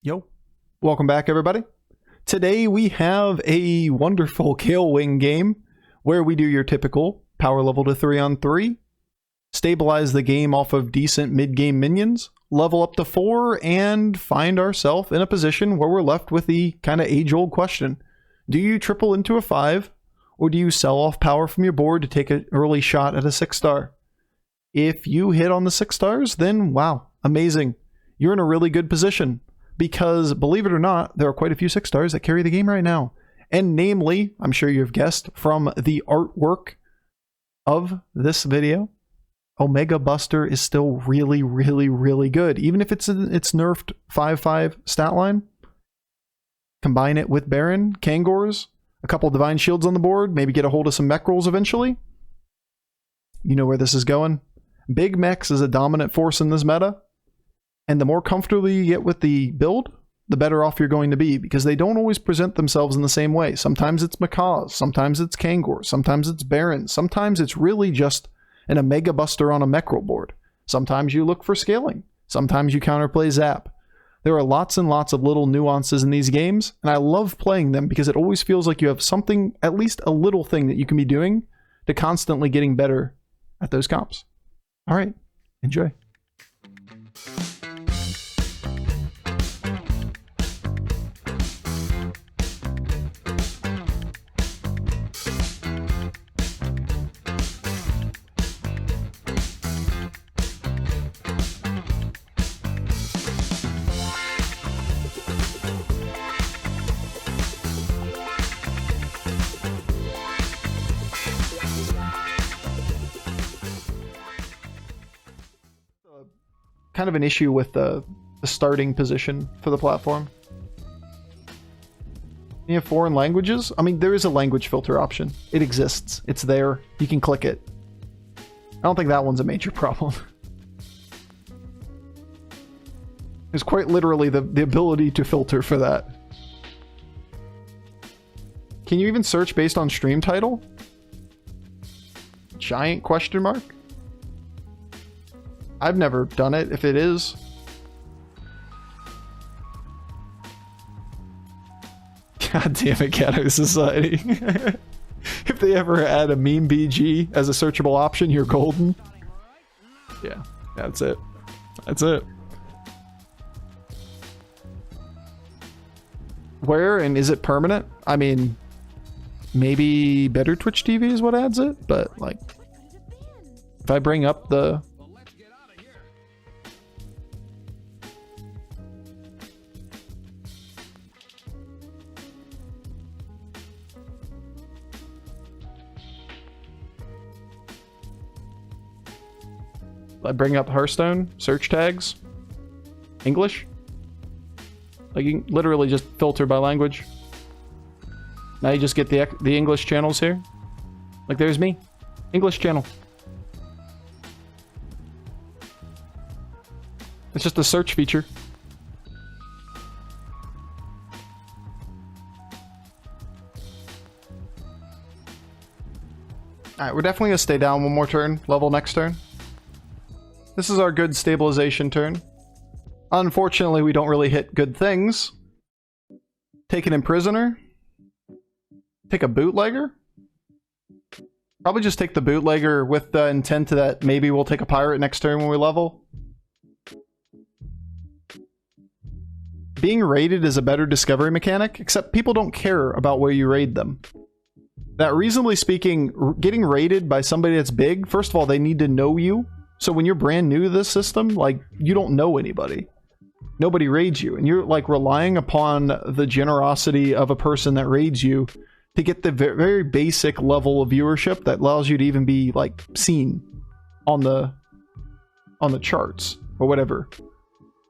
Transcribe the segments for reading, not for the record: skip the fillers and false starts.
Yo, welcome back everybody. Today we have a wonderful Gale Wing game where we do your typical power level to 3-on-3, stabilize the game off of decent mid-game minions, level up to 4, and find ourselves in a position where we're left with the kind of age-old question. Do you triple into a 5, or do you sell off power from your board to take an early shot at a 6-star? If you hit on the 6 stars, then wow, amazing. You're in a really good position. Because, believe it or not, there are quite a few 6 stars that carry the game right now. And namely, I'm sure you've guessed from the artwork of this video, Omega Buster is still really, really, really good. Even if it's nerfed 5/5 stat line. Combine it with Baron, Kangors, a couple Divine Shields on the board, maybe get a hold of some mech rolls eventually. You know where this is going. Big mechs is a dominant force in this meta. And the more comfortable you get with the build, the better off you're going to be, because they don't always present themselves in the same way. Sometimes it's Mechs, sometimes it's Kangors, sometimes it's Baron, sometimes it's really just an Omega Buster on a Mecharel board. Sometimes you look for scaling, sometimes you counterplay Zap. There are lots and lots of little nuances in these games, and I love playing them because it always feels like you have something, at least a little thing that you can be doing to constantly getting better at those comps. All right, enjoy. Kind of an issue with the starting position for the platform. You have foreign languages. I mean, there is a language filter option. It exists. It's there. You can click it. I don't think that one's a major problem. There's quite literally the ability to filter for that. Can you even search based on stream title? Giant question mark? I've never done it, if it is. God damn it, Cato Society. If they ever add a meme BG as a searchable option, you're golden. Yeah, that's it. That's it. Where and is it permanent? I mean, maybe better Twitch TV is what adds it, but like, if I bring up the... I bring up Hearthstone, search tags, English. Like you can literally just filter by language. Now you just get the English channels here. Like there's me, English channel. It's just a search feature. Alright, we're definitely gonna stay down one more turn, level next turn. This is our good stabilization turn. Unfortunately, we don't really hit good things. Take an Imprisoner. Take a Bootlegger. Probably just take the Bootlegger with the intent that maybe we'll take a Pirate next turn when we level. Being raided is a better discovery mechanic, except people don't care about where you raid them. That reasonably speaking, getting raided by somebody that's big, first of all, they need to know you. So when you're brand new to this system, like, you don't know anybody. Nobody raids you. And you're, like, relying upon the generosity of a person that raids you to get the very basic level of viewership that allows you to even be, like, seen on the charts or whatever.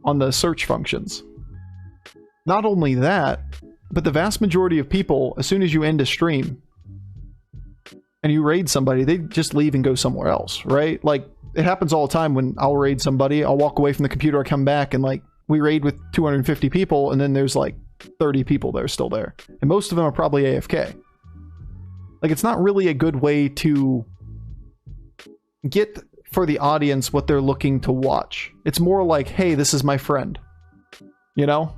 On the search functions. Not only that, but the vast majority of people, as soon as you end a stream and you raid somebody, they just leave and go somewhere else, right? Like, it happens all the time when I'll raid somebody, I'll walk away from the computer, I come back, and like, we raid with 250 people, and then there's like 30 people that are still there. And most of them are probably AFK. Like, it's not really a good way to get for the audience what they're looking to watch. It's more like, hey, this is my friend. You know?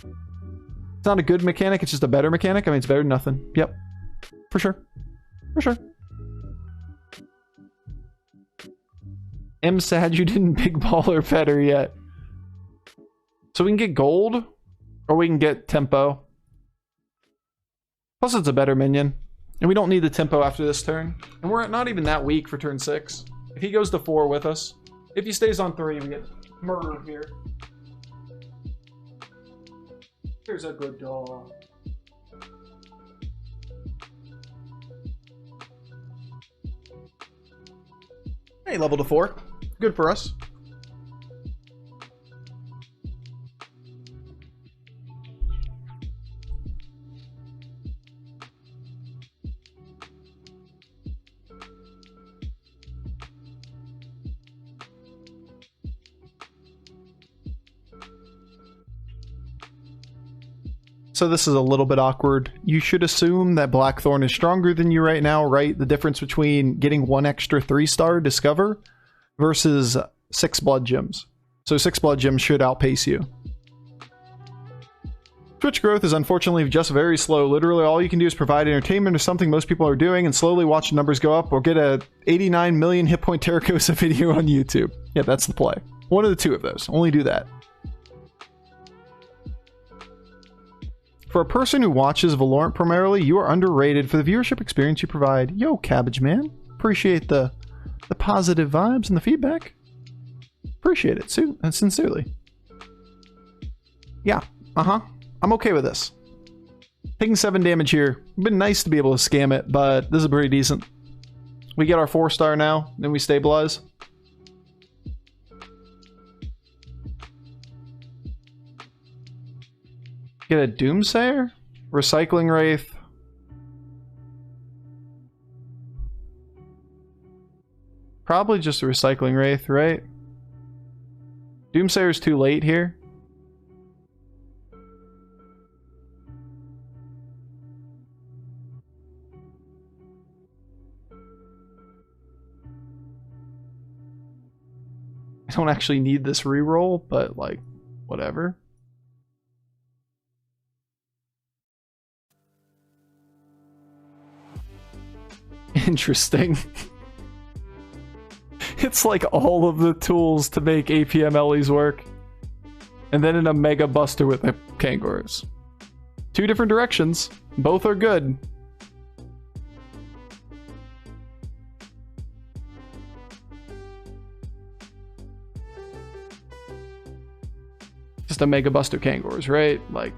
It's not a good mechanic, it's just a better mechanic. I mean, it's better than nothing. Yep. For sure. For sure. I'm sad you didn't big baller better yet. So we can get gold, or we can get tempo. Plus it's a better minion. And we don't need the tempo after this turn. And we're not even that weak for turn 6. If he goes to 4 with us, if he stays on 3, we get murder here. Here's a good dog. Hey, level to 4. Good for us. So this is a little bit awkward. You should assume that Blackthorn is stronger than you right now, right? The difference between getting 1 extra 3-star Discover versus 6 blood gems. So 6 blood gems should outpace you. Twitch growth is unfortunately just very slow. Literally all you can do is provide entertainment or something most people are doing and slowly watch the numbers go up or get a 89 million hit point Terracosa video on YouTube. Yeah, that's the play. One of the two of those. Only do that. For a person who watches Valorant primarily, you are underrated for the viewership experience you provide. Yo, Cabbage Man. Appreciate the positive vibes and the feedback. Appreciate it, sincerely. Yeah, I'm okay with this. Taking 7 damage here. It'd been nice to be able to scam it, but this is pretty decent. We get our 4-star now, then we stabilize. Get a Doomsayer? Recycling Wraith. Probably just a Recycling Wraith, right? Doomsayer's too late here. I don't actually need this reroll, but like, whatever. Interesting. It's like all of the tools to make APM Ellies work. And then in a Mega Buster with the Kangors. 2 different directions. Both are good. Just a Mega Buster Kangors, right? Like,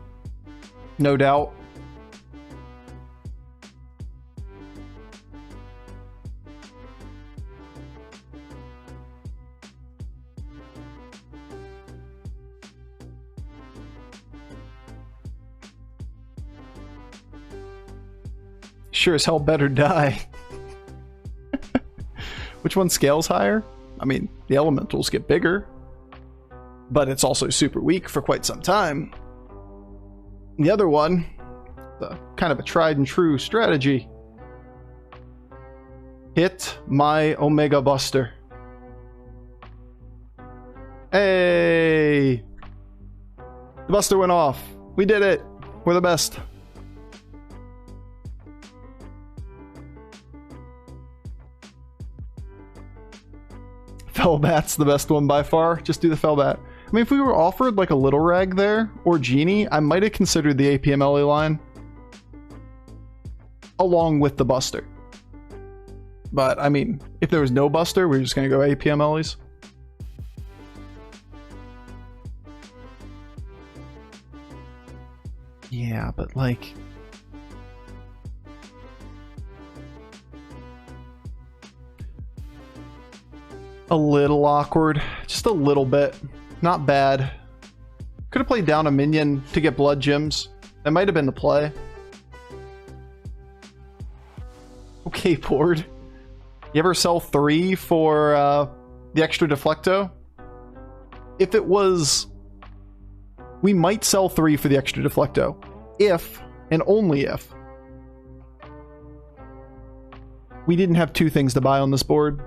no doubt. Sure as hell better die. Which one scales higher? I mean, the elementals get bigger, but it's also super weak for quite some time. The other one, kind of a tried and true strategy. Hit my Omega Buster. Hey! The Buster went off. We did it. We're the best. Fellbat's the best one by far. Just do the Fellbat. I mean, if we were offered like a Little Rag there, or Genie, I might have considered the APM Ellie line. Along with the Buster. But, I mean, if there was no Buster, we're just going to go APM Ellies. Yeah, but like... a little awkward. Just a little bit. Not bad. Could have played down a minion to get blood gems. That might have been the play. Okay, board. You ever sell 3 for the extra Deflecto? If it was... we might sell 3 for the extra Deflecto. If, and only if, we didn't have 2 things to buy on this board.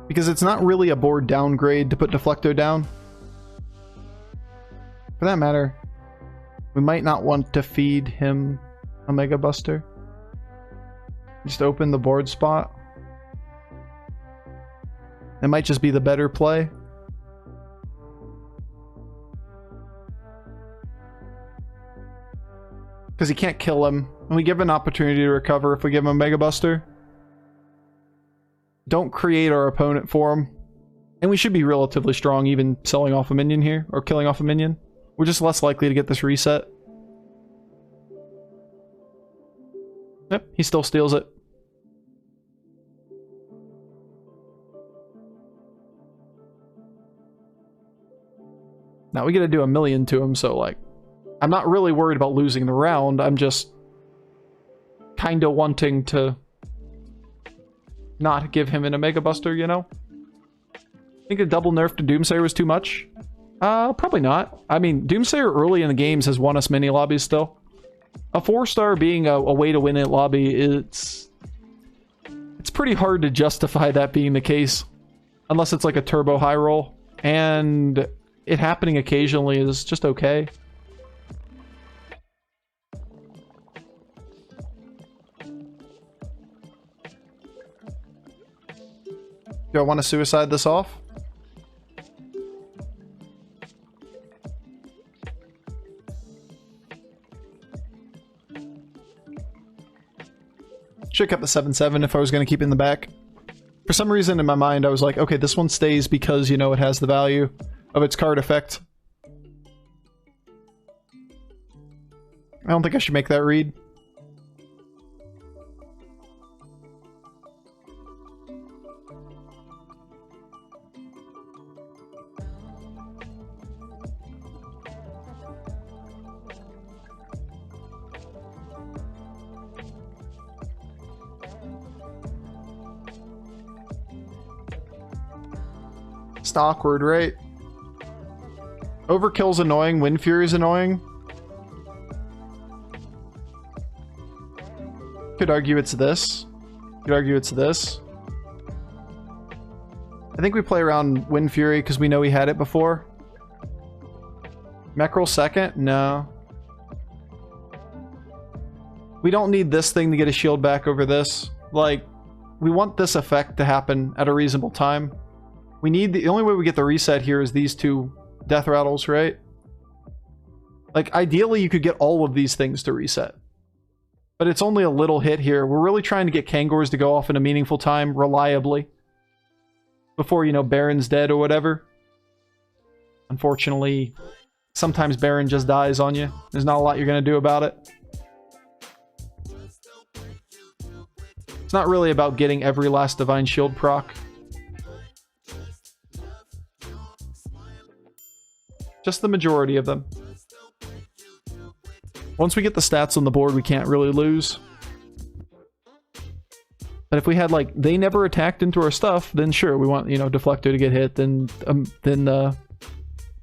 Because it's not really a board downgrade to put Deflecto down. For that matter, we might not want to feed him a Mega Buster. Just open the board spot. It might just be the better play. Because he can't kill him. And we give an opportunity to recover if we give him a Mega Buster. Don't create our opponent for him. And we should be relatively strong even selling off a minion here. Or killing off a minion. We're just less likely to get this reset. Yep, he still steals it. Now we gotta do a million to him, so like... I'm not really worried about losing the round, I'm just... kinda wanting to... not give him an Mega Buster, you know? I think a double nerf to Doomsayer was too much. Probably not. I mean, Doomsayer early in the games has won us many lobbies still. A 4-star being a way to win a lobby, it's pretty hard to justify that being the case. Unless it's like a turbo high roll. And it happening occasionally is just okay. Do I want to suicide this off? Should have kept the 7/7 if I was going to keep it in the back. For some reason in my mind I was like, okay, this one stays because, you know, it has the value of its card effect. I don't think I should make that read. It's awkward, right? Overkill's annoying, Wind Fury's annoying. Could argue it's this. Could argue it's this. I think we play around Wind Fury because we know we had it before. Mecharel second? No. We don't need this thing to get a shield back over this. Like, we want this effect to happen at a reasonable time. We need the only way we get the reset here is these two death rattles, right? Like, ideally you could get all of these things to reset. But it's only a little hit here. We're really trying to get Kangors to go off in a meaningful time, reliably. Before, you know, Baron's dead or whatever. Unfortunately, sometimes Baron just dies on you. There's not a lot you're going to do about it. It's not really about getting every last Divine Shield proc. Just the majority of them. Once we get the stats on the board, we can't really lose. But if we had, like, they never attacked into our stuff, then sure, we want, you know, Deflecto to get hit, then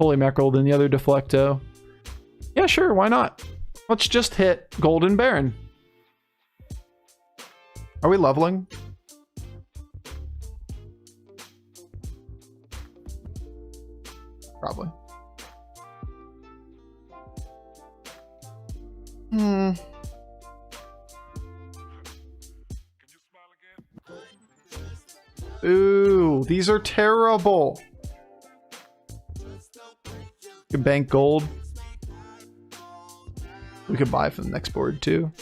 Holy Mackerel, then the other Deflecto. Yeah, sure, why not? Let's just hit Golden Baron. Are we leveling? Probably. Ooh, these are terrible. We can bank gold. We could buy from the next board too.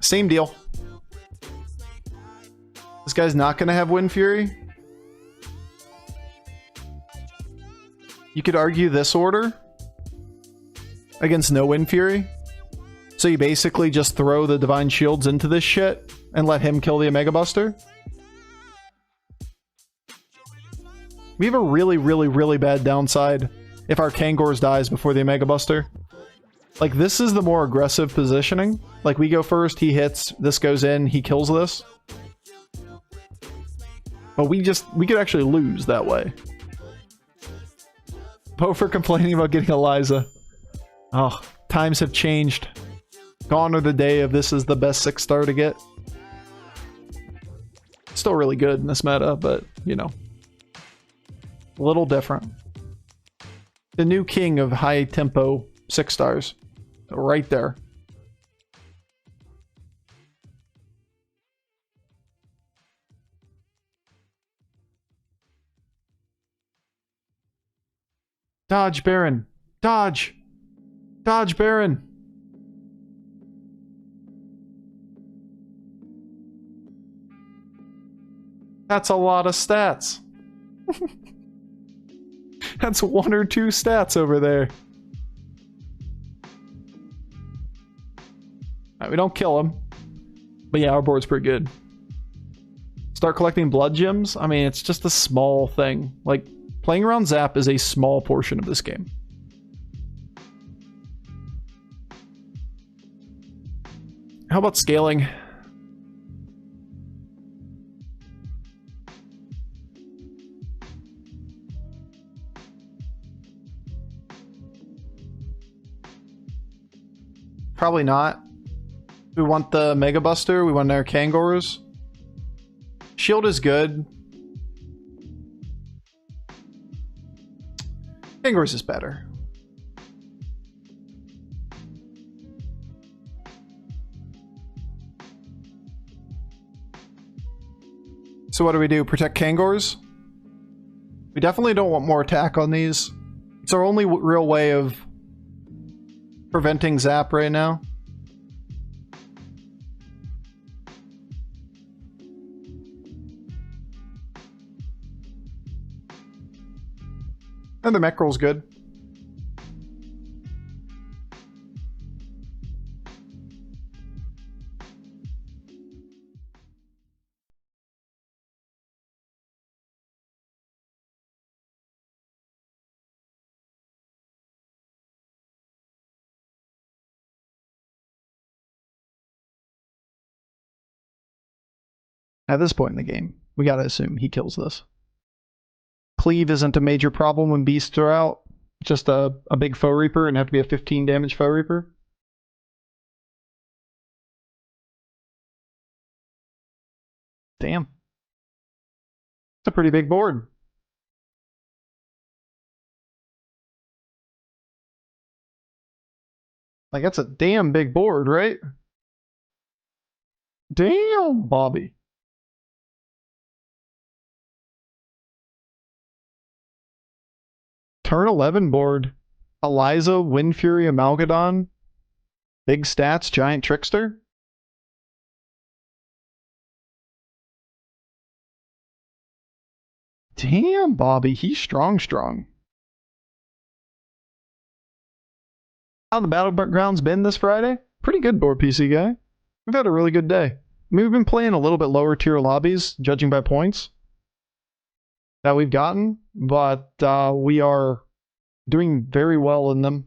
Same deal. This guy's not gonna have Wind Fury. You could argue this order against no Wind Fury. So you basically just throw the Divine Shields into this shit and let him kill the Mega Buster. We have a really, really, really bad downside if our Kangors dies before the Mega Buster. Like, this is the more aggressive positioning. Like, we go first, he hits, this goes in, he kills this. But we could actually lose that way. Bofur complaining about getting Eliza. Oh, times have changed. Gone are the day of this is the best 6-star to get. Still really good in this meta, but, you know. A little different. The new king of high tempo 6 stars. Right there. Dodge, Baron. Dodge. Dodge, Baron. That's a lot of stats. That's 1 or 2 stats over there. Alright, we don't kill him. But yeah, our board's pretty good. Start collecting blood gems? I mean, it's just a small thing. Like, playing around Zap is a small portion of this game. How about scaling? Probably not. We want the Mega Buster. We want our Kangors. Shield is good. Kangors is better. So what do? Protect Kangors? We definitely don't want more attack on these. It's our only real way of preventing Zap right now. And the Mecharel's good. At this point in the game, we gotta assume he kills this. Cleave isn't a major problem when beasts are out. Just a big Foe Reaper and have to be a 15 damage Foe Reaper. Damn. It's a pretty big board. Like, that's a damn big board, right? Damn, Bobby. Turn 11 board. Eliza, Wind Fury, Amalgadon. Big stats, Giant Trickster. Damn, Bobby, he's strong. How the Battlegrounds been this Friday? Pretty good, board PC guy. We've had a really good day. I mean, we've been playing a little bit lower tier lobbies, judging by points that we've gotten, but we are doing very well in them.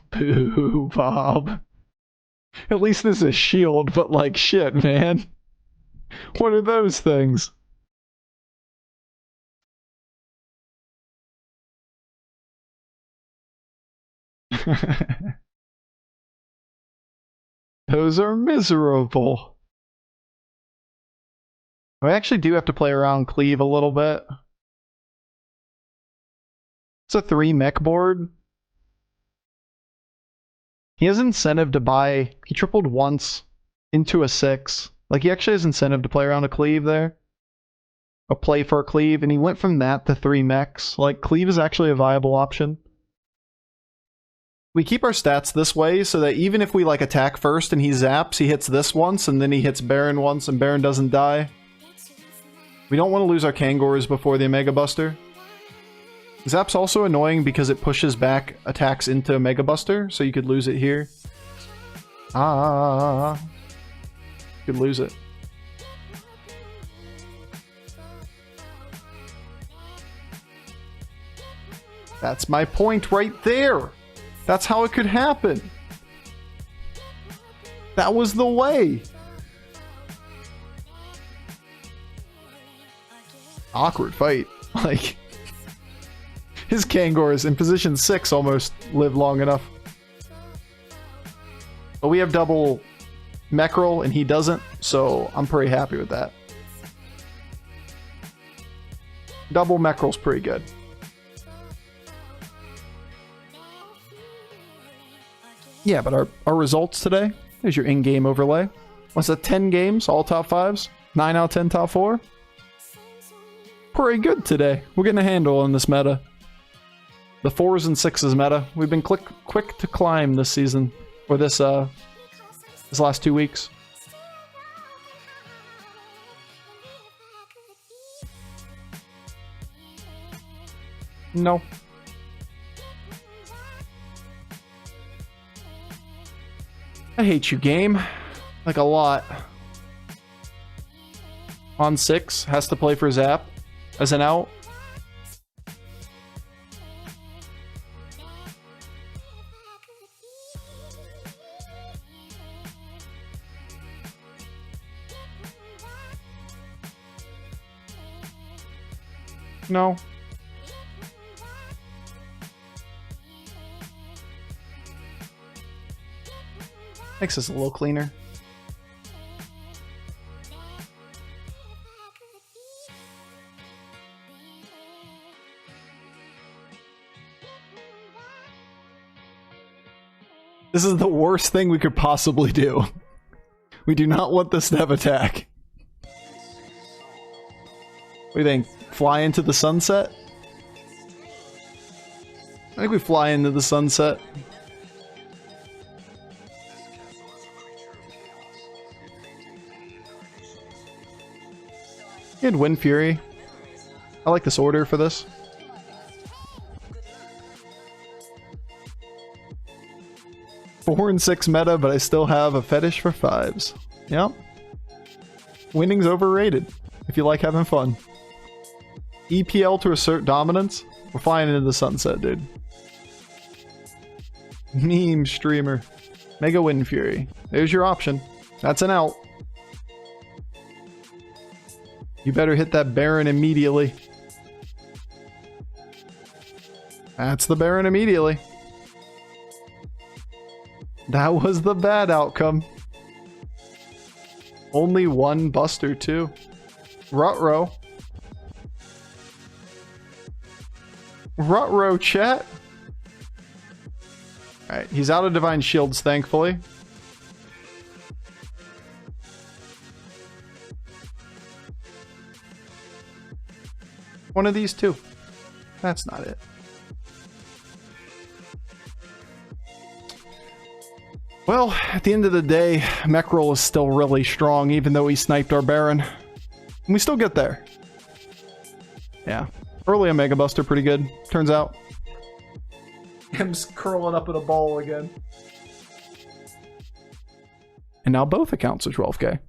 Boo, Bob. At least this is a shield, but like shit, man. What are those things? Those are miserable. I actually do have to play around Cleave a little bit. It's a 3 mech board. He has incentive to buy. He tripled once into a 6. Like, he actually has incentive to play around a Cleave there. A play for a Cleave, and he went from that to 3 mechs. Like, Cleave is actually a viable option. We keep our stats this way so that even if we like attack first and he zaps, he hits this once, and then he hits Baron once, and Baron doesn't die. We don't want to lose our Kangors before the Omega Buster. Zap's also annoying because it pushes back attacks into Omega Buster, so you could lose it here. You could lose it. That's my point right there. That's how it could happen. That was the way. Awkward fight. Like, his Kangors in position 6 almost lived long enough. But we have double Mecharel and he doesn't, so I'm pretty happy with that. Double Mecharel's pretty good. Yeah, but our results today, there's your in-game overlay. What's that, 10 games, all top 5s? 9 out of 10 top 4? Pretty good today. We're getting a handle on this meta. The 4s and 6s meta. We've been quick to climb this season. Or this last 2 weeks. No. I hate you, game. Like, a lot. On 6, has to play for Zap as an out. No. Makes us a little cleaner. This is the worst thing we could possibly do. We do not want this to have attack. What do you think? Fly into the sunset? I think we fly into the sunset. He had Wind Fury. I like this order for this. Four and 6 meta, but I still have a fetish for 5s. Yep. Winning's overrated, if you like having fun. EPL to assert dominance? We're flying into the sunset, dude. Meme streamer. Mega Wind Fury. There's your option. That's an out. You better hit that Baron immediately. That's the Baron immediately. That was the bad outcome. Only one Buster, too. Rutrow. Rutrow, chat. Alright, he's out of Divine Shields, thankfully. One of these two. That's not it. Well, at the end of the day, Mecharel is still really strong, even though he sniped our Baron. And we still get there. Yeah. Early Omega Buster, pretty good, turns out. Him's curling up in a ball again. And now both accounts are 12k.